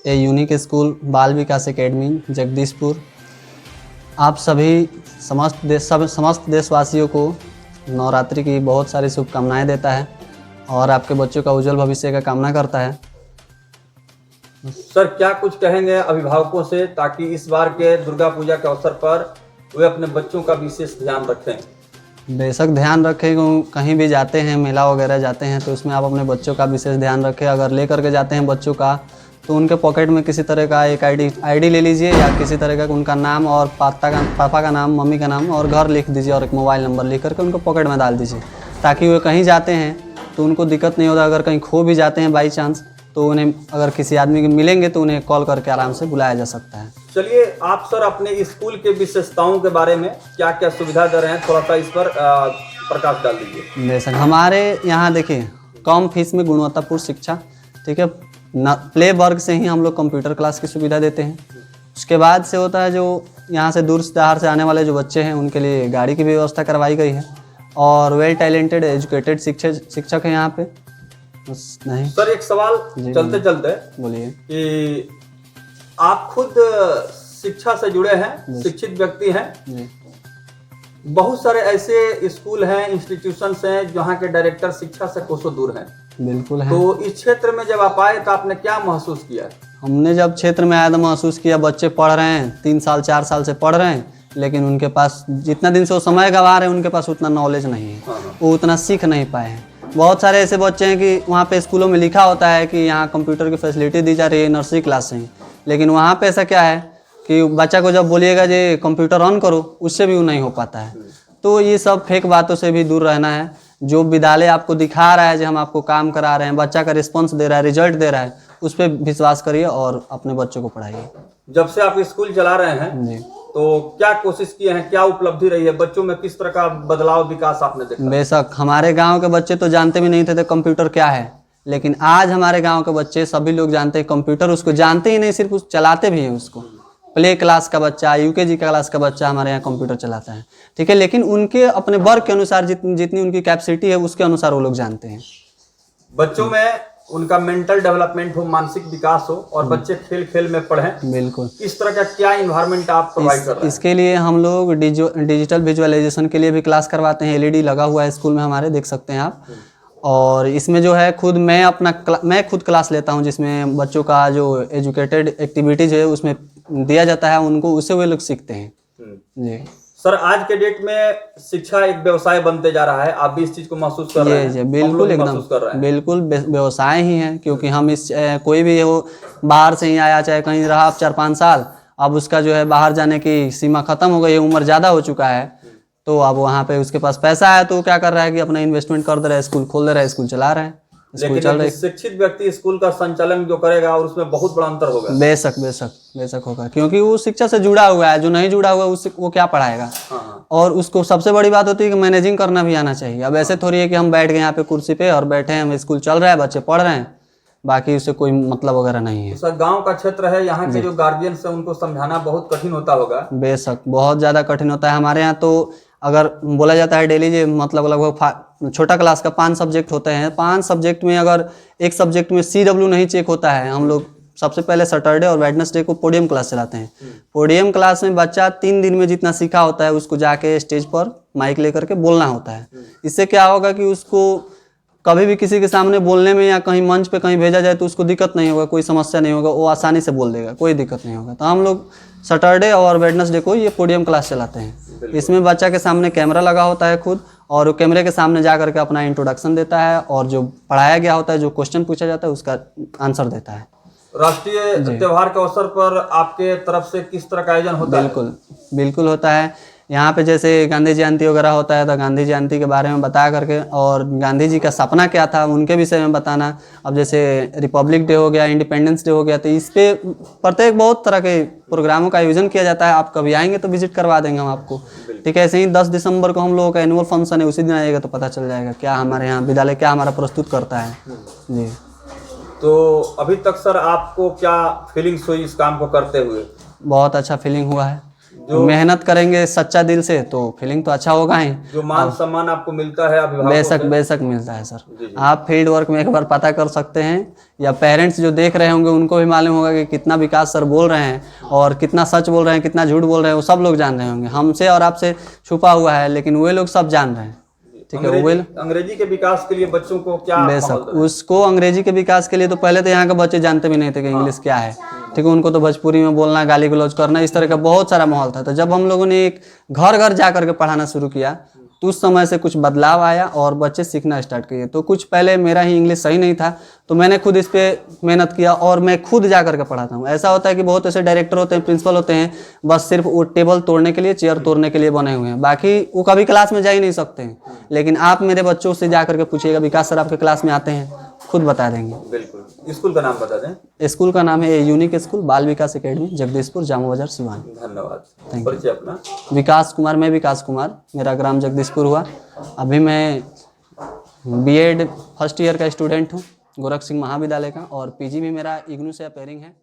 A unique school बाल विकास academy Jagdishpur आप सभी समस्त देशवासियों को नवरात्रि की बहुत सारी शुभकामनाएं देता है और आपके बच्चों का उज्जवल भविष्य का कामना करता है। सर क्या कुछ कहेंगे अभिभावकों से ताकि इस बार के दुर्गा पूजा के अवसर पर वे अपने बच्चों का विशेष ध्यान रखें? बेशक ध्यान रखें, कहीं भी जाते हैं मेला वगैरह जाते हैं तो उसमें आप अपने बच्चों का विशेष ध्यान रखें। अगर ले करके जाते हैं बच्चों का तो उनके पॉकेट में किसी तरह का एक आईडी ले लीजिए या किसी तरह का उनका नाम और पापा का नाम, मम्मी का नाम और घर लिख दीजिए और एक मोबाइल नंबर लिख करके उनको पॉकेट में डाल दीजिए ताकि वे कहीं जाते हैं तो उनको दिक्कत नहीं होता। अगर कहीं खो भी जाते हैं बाई चांस तो उन्हें अगर किसी आदमी के मिलेंगे तो उन्हें कॉल करके आराम से बुलाया जा सकता है। चलिए आप सर अपने स्कूल के विशेषताओं के बारे में क्या क्या सुविधा दे रहे हैं, थोड़ा सा इस पर प्रकाश डाल दीजिए। बेशक हमारे यहाँ देखिए कम फीस में गुणवत्तापूर्ण शिक्षा, ठीक है। प्ले वर्ग से ही हम लोग कंप्यूटर क्लास की सुविधा देते हैं। उसके बाद से होता है जो यहाँ से दूर दरार से आने वाले जो बच्चे हैं उनके लिए गाड़ी की व्यवस्था करवाई गई है और वेल टैलेंटेड एजुकेटेड शिक्षक हैं यहाँ पे। बस नहीं सर एक सवाल चलते चलते बोलिए कि आप खुद शिक्षा से जुड़े हैं, शिक्षित व्यक्ति हैं। बहुत सारे ऐसे स्कूल हैं, इंस्टीट्यूशंस हैं जहाँ के डायरेक्टर शिक्षा से कोसों दूर हैं। बिल्कुल है। तो इस क्षेत्र में जब आप आए तो आपने क्या महसूस किया? हमने जब क्षेत्र में आया तो महसूस किया बच्चे पढ़ रहे हैं, 3 साल 4 साल से पढ़ रहे हैं, लेकिन उनके पास जितना दिन से वो समय गंवा रहे हैं उनके पास उतना नॉलेज नहीं है। वो उतना सीख नहीं पाए हैं। बहुत सारे ऐसे बच्चे हैं कि वहाँ पे स्कूलों में लिखा होता है कि यहाँ कंप्यूटर की फैसिलिटी दी जा रही है नर्सरी क्लास से ही, लेकिन वहाँ पे ऐसा क्या है कि बच्चा को जब बोलिएगा ये कंप्यूटर ऑन करो उससे भी वो नहीं हो पाता है। तो ये सब फेक बातों से भी दूर रहना है। जो विद्यालय आपको दिखा रहा है जो हम आपको काम करा रहे हैं, बच्चा का रिस्पॉन्स दे रहा है, रिजल्ट दे रहा है, उस पर विश्वास करिए और अपने बच्चों को पढ़ाइए। जब से आप स्कूल चला रहे हैं जी तो क्या कोशिश किए हैं, क्या उपलब्धि रही है, बच्चों में किस तरह का बदलाव विकास आपने देखा? बेशक हमारे गांव के बच्चे तो जानते भी नहीं थे कंप्यूटर क्या है, लेकिन आज हमारे गांव के बच्चे सभी लोग जानते हैं कंप्यूटर। उसको जानते ही नहीं, सिर्फ उस चलाते भी हैं उसको। प्ले क्लास का बच्चा, यूकेजी क्लास का बच्चा हमारे यहाँ कंप्यूटर चलाता है, ठीक है। लेकिन उनके अपने वर्ग के अनुसार जितनी उनकी कैपेसिटी है उसके अनुसार वो लोग जानते हैं। बच्चों में उनका मेंटल डेवलपमेंट हो, मानसिक विकास हो और बच्चे खेल खेल में पढ़ें। बिल्कुल। इस तरह का क्या इन्वायरमेंट आप प्रोवाइड कर रहे हैं? इसके लिए हम लोग डिजिटल विजुअलाइजेशन के लिए भी क्लास करवाते हैं। एलईडी लगा हुआ है स्कूल में हमारे, देख सकते हैं आप। और इसमें जो है खुद मैं खुद क्लास लेता हूँ जिसमें बच्चों का जो एजुकेटेड एक्टिविटीज है उसमें दिया जाता है उनको, उससे वे लोग सीखते हैं। जी सर आज के डेट में शिक्षा एक व्यवसाय बनते जा रहा है, आप भी इस चीज को महसूस कर रहे हैं? जी बिल्कुल, एकदम बिल्कुल व्यवसाय ही है, क्योंकि हम इस कोई भी हो बाहर से ही आया चाहे कहीं रहा 4-5 साल, अब उसका जो है बाहर जाने की सीमा खत्म हो गई है, उम्र ज़्यादा हो चुका है, तो अब वहाँ पे उसके पास पैसा है तो क्या कर रहा है कि अपना इन्वेस्टमेंट कर दे रहा है, स्कूल खोल दे रहा है, स्कूल चला रहा है। लेकिन शिक्षित व्यक्ति स्कूल का संचालन जो करेगा और उसमें बहुत बड़ा अंतर होगा। बेशक होगा, क्योंकि वो शिक्षा से जुड़ा हुआ है। जो नहीं जुड़ा हुआ है उससे वो क्या पढ़ाएगा? और उसको सबसे बड़ी बात होती है कि मैनेजिंग करना भी आना चाहिए। अब ऐसे थोड़ी है कि हम बैठ गए यहाँ पे कुर्सी पे और बैठे हैं, हम स्कूल चल रहा है, बच्चे पढ़ रहे हैं, बाकी उससे कोई मतलब वगैरह नहीं है। सर गांव का क्षेत्र है, यहाँ के जो गार्जियंस है उनको समझाना बहुत कठिन होता होगा। बेशक बहुत ज़्यादा कठिन होता है। हमारे यहाँ तो अगर बोला जाता है डेली जो मतलब लगभग छोटा क्लास का 5 सब्जेक्ट होते हैं, 5 सब्जेक्ट में अगर एक सब्जेक्ट में CW नहीं चेक होता है, हम लोग सबसे पहले सैटरडे और वेडनेसडे को पोडियम क्लास चलाते हैं। पोडियम क्लास में बच्चा 3 दिन में जितना सीखा होता है उसको जाके स्टेज पर माइक लेकर के बोलना होता है। इससे क्या होगा कि उसको कभी भी किसी के सामने बोलने में या कहीं मंच पे कहीं भेजा जाए तो उसको दिक्कत नहीं होगा, कोई समस्या नहीं होगा, वो आसानी से बोल देगा, कोई दिक्कत नहीं होगा। तो हम लोग सैटरडे और वेडनेसडे को ये पोडियम क्लास चलाते हैं। इसमें बच्चा के सामने कैमरा लगा होता है खुद, और वो कैमरे के सामने जा करके अपना इंट्रोडक्शन देता है और जो पढ़ाया गया होता है, जो क्वेश्चन पूछा जाता है उसका आंसर देता है। राष्ट्रीय त्योहार के अवसर पर आपके तरफ से किस तरह का आयोजन होता है? बिल्कुल होता है। यहाँ पे जैसे गांधी जयंती वगैरह होता है तो गांधी जयंती के बारे में बता करके और गांधी जी का सपना क्या था उनके विषय में बताना। अब जैसे रिपब्लिक डे हो गया, इंडिपेंडेंस डे हो गया, तो इस पे प्रत्येक बहुत तरह के प्रोग्रामों का आयोजन किया जाता है। आप कभी आएंगे तो विजिट करवा देंगे हम आपको, ठीक है। ऐसे ही 10 दिसंबर को हम लोगों का एनुअल फंक्शन है, उसी दिन आएगा तो पता चल जाएगा क्या हमारे यहाँ विद्यालय क्या हमारा प्रस्तुत करता है। जी तो अभी तक सर आपको क्या फीलिंग्स हुई इस काम को करते हुए? बहुत अच्छा फीलिंग हुआ है। मेहनत करेंगे सच्चा दिल से तो फीलिंग तो अच्छा होगा ही। जो मान सम्मान आपको मिलता है अभिभावकों बेशक से, बेशक मिलता है सर। जी, जी। आप फील्ड वर्क में एक बार पता कर सकते हैं, या पेरेंट्स जो देख रहे होंगे उनको भी मालूम होगा कि कितना विकास सर बोल रहे हैं और कितना सच बोल रहे हैं, कितना झूठ बोल रहे हैं, वो सब लोग जान रहे होंगे। हमसे और आपसे छुपा हुआ है, लेकिन वे लोग सब जान रहे हैं। ठीक है, वे अंग्रेजी के विकास के लिए बच्चों को क्या बेशक माहौल है? उसको अंग्रेजी के विकास के लिए तो पहले तो यहाँ के बच्चे जानते भी नहीं थे कि इंग्लिश क्या है। ठीक है, उनको तो भोजपुरी में बोलना, गाली गलौज करना, इस तरह का बहुत सारा माहौल था। तो जब हम लोगों ने एक घर घर जा करके पढ़ाना शुरू किया तो उस समय से कुछ बदलाव आया और बच्चे सीखना स्टार्ट किए। तो कुछ पहले मेरा ही इंग्लिश सही नहीं था, तो मैंने खुद इस पे मेहनत किया और मैं खुद जा करके पढ़ाता हूँ। ऐसा होता है कि बहुत ऐसे डायरेक्टर होते हैं, प्रिंसिपल होते हैं, बस सिर्फ वो टेबल तोड़ने के लिए, चेयर तोड़ने के लिए बने हुए हैं, बाकी वो कभी क्लास में जा ही नहीं सकते हैं। लेकिन आप मेरे बच्चों से जा करके पूछिएगा, विकास सर आपके क्लास में आते हैं, खुद बता देंगे। बिल्कुल। स्कूल का नाम बता दें। स्कूल का नाम है यूनिक स्कूल बाल विकास एकेडमी, जगदीशपुर, जामू बाजार, सिवान। धन्यवाद। परिचय अपना। विकास कुमार, मैं विकास कुमार, मेरा ग्राम जगदीशपुर हुआ। अभी मैं बीएड फर्स्ट ईयर का स्टूडेंट हूँ गोरख सिंह महाविद्यालय का, और पीजी भी मेरा इग्नू से अपेयरिंग है।